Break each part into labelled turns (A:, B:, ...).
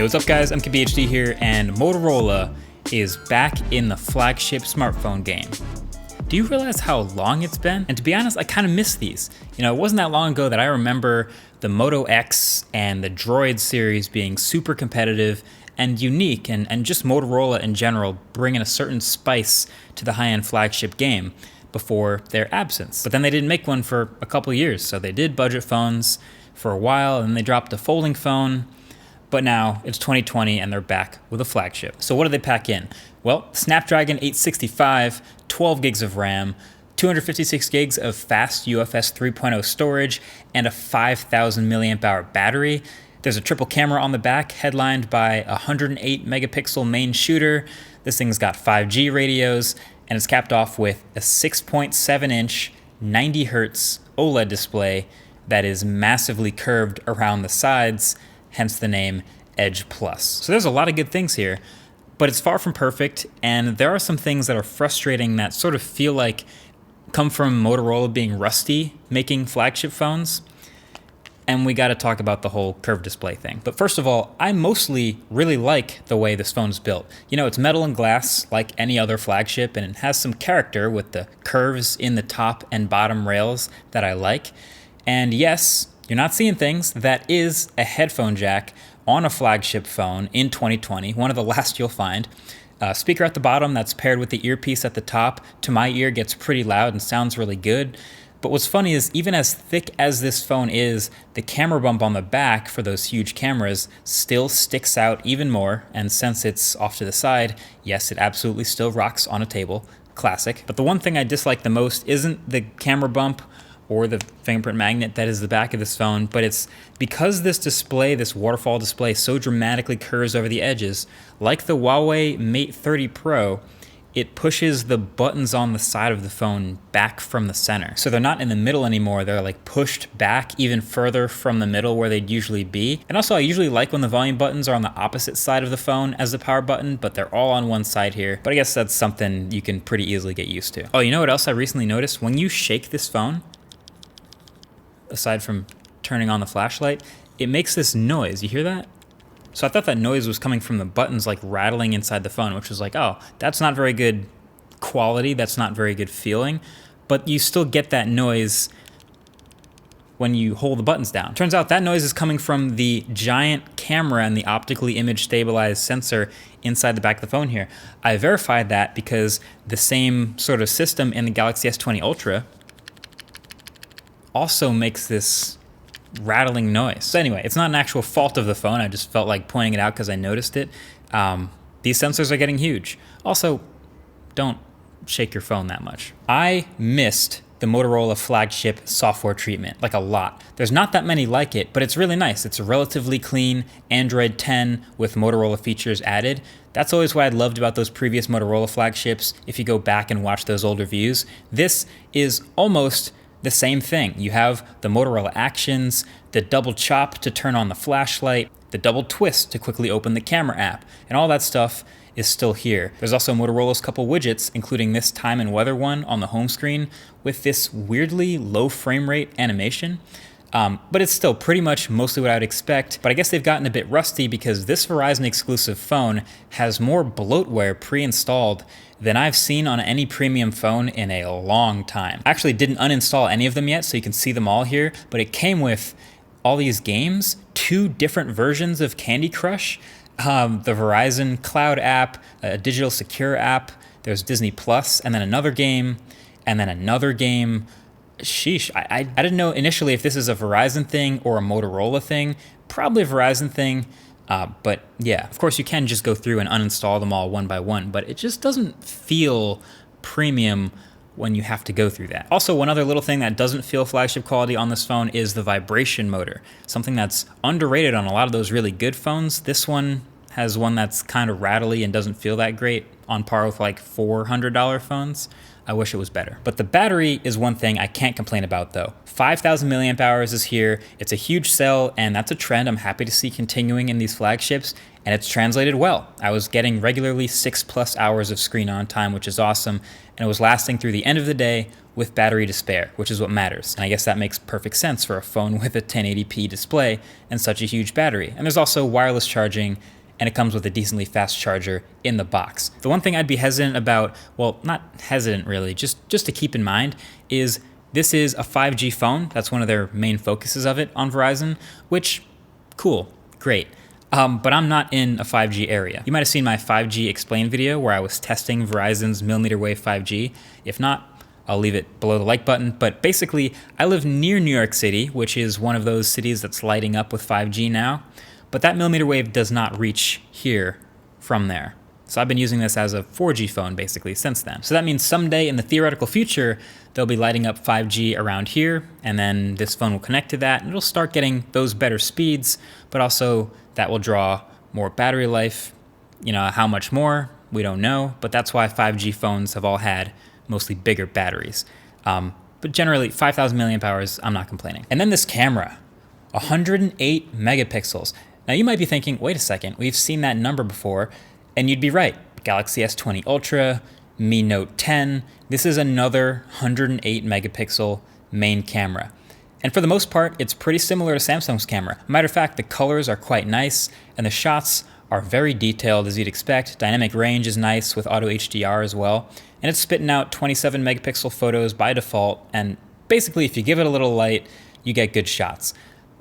A: Hey, what's up guys? MKBHD here, and Motorola is back in the flagship smartphone game. Do you realize how long it's been? And to be honest, I kind of miss these. You know, it wasn't that long ago that I remember the Moto X and the Droid series being super competitive and unique, and just Motorola in general bringing a certain spice to the high-end flagship game before their absence. But then they didn't make one for a couple years, so they did budget phones for a while, and they dropped a folding phone. But now it's 2020 and they're back with a flagship. So what do they pack in? Well, Snapdragon 865, 12 gigs of RAM, 256 gigs of fast UFS 3.0 storage, and a 5,000 milliamp hour battery. There's a triple camera on the back, headlined by a 108 megapixel main shooter. This thing's got 5G radios, and it's capped off with a 6.7 inch, 90 hertz OLED display that is massively curved around the sides, hence the name Edge Plus. So there's a lot of good things here, but it's far from perfect, and there are some things that are frustrating that sort of feel like come from Motorola being rusty making flagship phones, and we gotta talk about the whole curved display thing. But first of all, I mostly really like the way this phone's built. You know, it's metal and glass like any other flagship, and it has some character with the curves in the top and bottom rails that I like. And yes, you're not seeing things. That is a headphone jack on a flagship phone in 2020, one of the last you'll find. Speaker at the bottom that's paired with the earpiece at the top, to my ear gets pretty loud and sounds really good. But what's funny is even as thick as this phone is, the camera bump on the back for those huge cameras still sticks out even more. And since it's off to the side, yes, it absolutely still rocks on a table. Classic. But the one thing I dislike the most isn't the camera bump or the fingerprint magnet that is the back of this phone, but it's because this display, this waterfall display, so dramatically curves over the edges, like the Huawei Mate 30 Pro, it pushes the buttons on the side of the phone back from the center. So they're not in the middle anymore, they're like pushed back even further from the middle where they'd usually be. And also I usually like when the volume buttons are on the opposite side of the phone as the power button, but they're all on one side here. But I guess that's something you can pretty easily get used to. Oh, you know what else I recently noticed? When you shake this phone, aside from turning on the flashlight, it makes this noise. You hear that? So I thought that noise was coming from the buttons like rattling inside the phone, which was like, oh, that's not very good quality, that's not very good feeling, but you still get that noise when you hold the buttons down. Turns out that noise is coming from the giant camera and the optically image stabilized sensor inside the back of the phone here. I verified that because the same sort of system in the Galaxy S20 Ultra also makes this rattling noise. So anyway, it's not an actual fault of the phone. I just felt like pointing it out because I noticed it. These sensors are getting huge. Also, don't shake your phone that much. I missed the Motorola flagship software treatment, like a lot. There's not that many like it, but it's really nice. It's a relatively clean Android 10 with Motorola features added. That's always what I loved about those previous Motorola flagships. If you go back and watch those old reviews, this is almost the same thing. You have the Motorola actions, the double chop to turn on the flashlight, the double twist to quickly open the camera app, and all that stuff is still here. There's also Motorola's couple widgets, including this time and weather one on the home screen with this weirdly low frame rate animation. But it's still pretty much mostly what I would expect, but I guess they've gotten a bit rusty because this Verizon exclusive phone has more bloatware pre-installed than I've seen on any premium phone in a long time. I actually didn't uninstall any of them yet, so you can see them all here, but it came with all these games, 2 different versions of Candy Crush, the Verizon Cloud app, a digital secure app, there's Disney Plus, and then another game, and then another game. Sheesh, I didn't know initially if this is a Verizon thing or a Motorola thing. Probably a Verizon thing, but yeah, of course you can just go through and uninstall them all one by one, but it just doesn't feel premium when you have to go through that. Also, one other little thing that doesn't feel flagship quality on this phone is the vibration motor, something that's underrated on a lot of those really good phones. This one has one that's kind of rattly and doesn't feel that great, on par with like $400 phones. I wish it was better. But the battery is one thing I can't complain about though. 5,000 milliamp hours is here. It's a huge cell, and that's a trend I'm happy to see continuing in these flagships, and it's translated well. I was getting regularly 6+ hours of screen on time, which is awesome, and it was lasting through the end of the day with battery to spare, which is what matters. And I guess that makes perfect sense for a phone with a 1080p display and such a huge battery. And there's also wireless charging, and it comes with a decently fast charger in the box. The one thing I'd be hesitant about, well, not hesitant really, just to keep in mind is this is a 5G phone. That's one of their main focuses of it on Verizon, which, cool, great. But I'm not in a 5G area. You might have seen my 5G explain video where I was testing Verizon's millimeter wave 5G. If not, I'll leave it below the like button. But basically, I live near New York City, which is one of those cities that's lighting up with 5G now. But that millimeter wave does not reach here from there. So I've been using this as a 4G phone basically since then. So that means someday in the theoretical future, they'll be lighting up 5G around here, and then this phone will connect to that, and it'll start getting those better speeds, but also that will draw more battery life. You know, how much more, we don't know, but that's why 5G phones have all had mostly bigger batteries. But generally, 5,000 milliamp hours, I'm not complaining. And then this camera, 108 megapixels. Now you might be thinking, wait a second, we've seen that number before, and you'd be right. Galaxy S20 Ultra, Mi Note 10, this is another 108 megapixel main camera. And for the most part, it's pretty similar to Samsung's camera. Matter of fact, the colors are quite nice, and the shots are very detailed as you'd expect. Dynamic range is nice with auto HDR as well. And it's spitting out 27 megapixel photos by default, and basically if you give it a little light, you get good shots.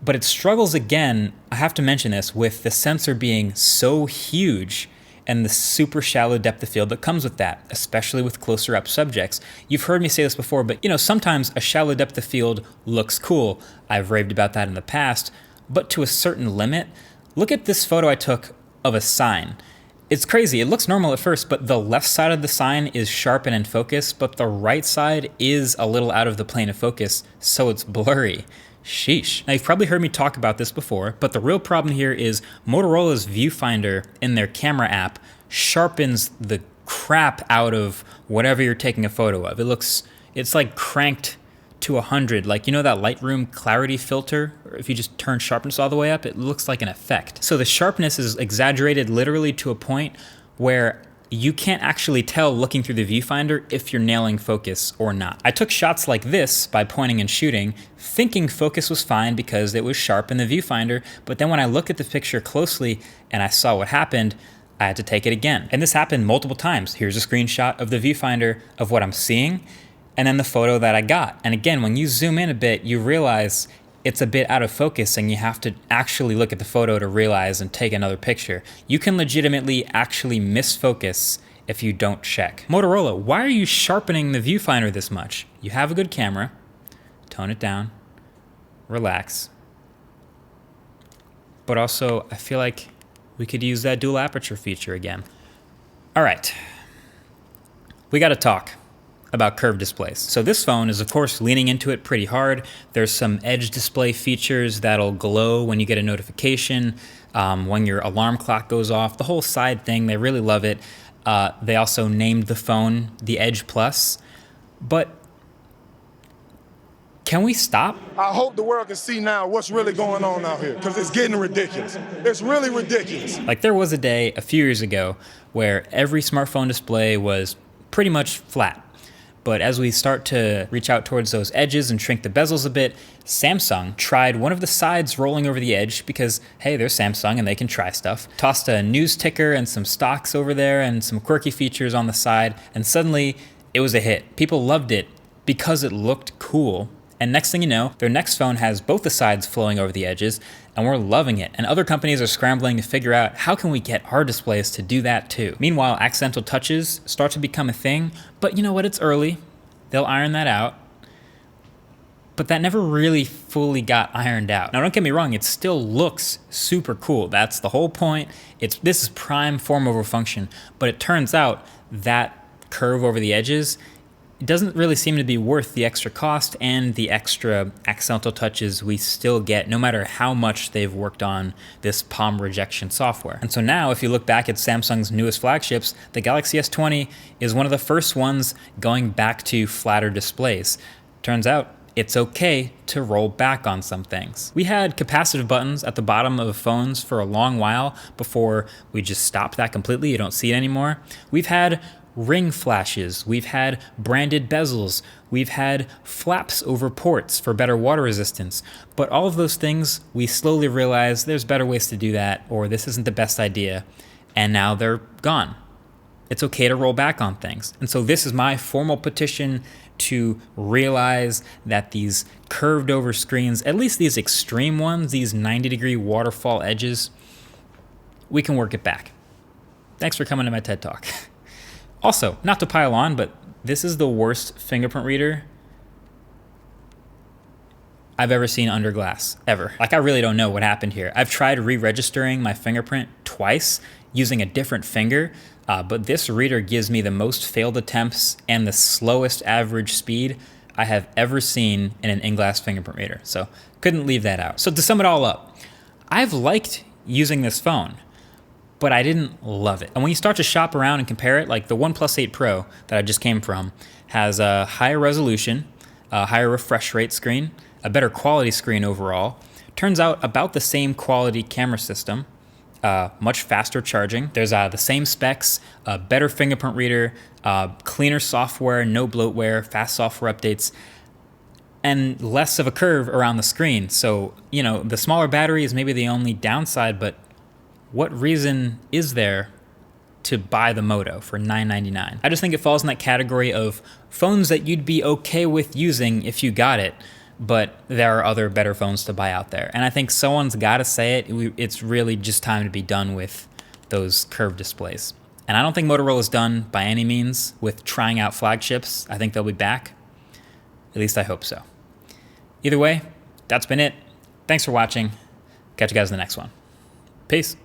A: But it struggles again, I have to mention this, with the sensor being so huge and the super shallow depth of field that comes with that, especially with closer up subjects. You've heard me say this before, but sometimes a shallow depth of field looks cool. I've raved about that in the past, but to a certain limit. Look at this photo I took of a sign. It's crazy, it looks normal at first, but the left side of the sign is sharp and in focus, but the right side is a little out of the plane of focus, so it's blurry. Sheesh. Now you've probably heard me talk about this before, but the real problem here is Motorola's viewfinder in their camera app sharpens the crap out of whatever you're taking a photo of. It's like cranked to 100, like that Lightroom clarity filter, or if you just turn sharpness all the way up, it looks like an effect. So the sharpness is exaggerated literally to a point where you can't actually tell looking through the viewfinder if you're nailing focus or not. I took shots like this by pointing and shooting, thinking focus was fine because it was sharp in the viewfinder, but then when I looked at the picture closely and I saw what happened, I had to take it again. And this happened multiple times. Here's a screenshot of the viewfinder of what I'm seeing, and then the photo that I got. And again, when you zoom in a bit, you realize it's a bit out of focus and you have to actually look at the photo to realize and take another picture. You can legitimately actually miss focus if you don't check. Motorola, why are you sharpening the viewfinder this much? You have a good camera, tone it down, relax. But also, I feel like we could use that dual aperture feature again. All right, we gotta talk about curved displays. So this phone is of course leaning into it pretty hard. There's some edge display features that'll glow when you get a notification, when your alarm clock goes off, the whole side thing, they really love it. They also named the phone the Edge Plus, but can we stop?
B: I hope the world can see now what's really going on out here, because it's getting ridiculous. It's really ridiculous.
A: Like there was a day a few years ago where every smartphone display was pretty much flat. But as we start to reach out towards those edges and shrink the bezels a bit, Samsung tried one of the sides rolling over the edge because, hey, they're Samsung and they can try stuff. Tossed a news ticker and some stocks over there and some quirky features on the side, and suddenly it was a hit. People loved it because it looked cool. And next thing you know, their next phone has both the sides flowing over the edges, and we're loving it. And other companies are scrambling to figure out how can we get our displays to do that too. Meanwhile, accidental touches start to become a thing, but you know what, it's early. They'll iron that out. But that never really fully got ironed out. Now don't get me wrong, it still looks super cool. That's the whole point. This is prime form over function, but it turns out that curve over the edges, it doesn't really seem to be worth the extra cost and the extra accidental touches we still get, no matter how much they've worked on this palm rejection software. And so now, if you look back at Samsung's newest flagships, the Galaxy S20 is one of the first ones going back to flatter displays. Turns out, it's okay to roll back on some things. We had capacitive buttons at the bottom of phones for a long while before we just stopped that completely. You don't see it anymore. We've had ring flashes, we've had branded bezels, we've had flaps over ports for better water resistance. But all of those things, we slowly realize there's better ways to do that, or this isn't the best idea, and now they're gone. It's okay to roll back on things. And so this is my formal petition to realize that these curved over screens, at least these extreme ones, these 90-degree waterfall edges, we can work it back. Thanks for coming to my TED Talk. Also, not to pile on, but this is the worst fingerprint reader I've ever seen under glass, ever. Like, I really don't know what happened here. I've tried re-registering my fingerprint twice using a different finger, but this reader gives me the most failed attempts and the slowest average speed I have ever seen in an in-glass fingerprint reader. So couldn't leave that out. So to sum it all up, I've liked using this phone, but I didn't love it. And when you start to shop around and compare it, like the OnePlus 8 Pro that I just came from has a higher resolution, a higher refresh rate screen, a better quality screen overall. Turns out about the same quality camera system, much faster charging. There's the same specs, a better fingerprint reader, cleaner software, no bloatware, fast software updates, and less of a curve around the screen. So, you know, the smaller battery is maybe the only downside, but what reason is there to buy the Moto for $999? I just think it falls in that category of phones that you'd be okay with using if you got it, but there are other better phones to buy out there. And I think someone's got to say it. It's really just time to be done with those curved displays. And I don't think Motorola's done by any means with trying out flagships. I think they'll be back. At least I hope so. Either way, that's been it. Thanks for watching. Catch you guys in the next one. Peace.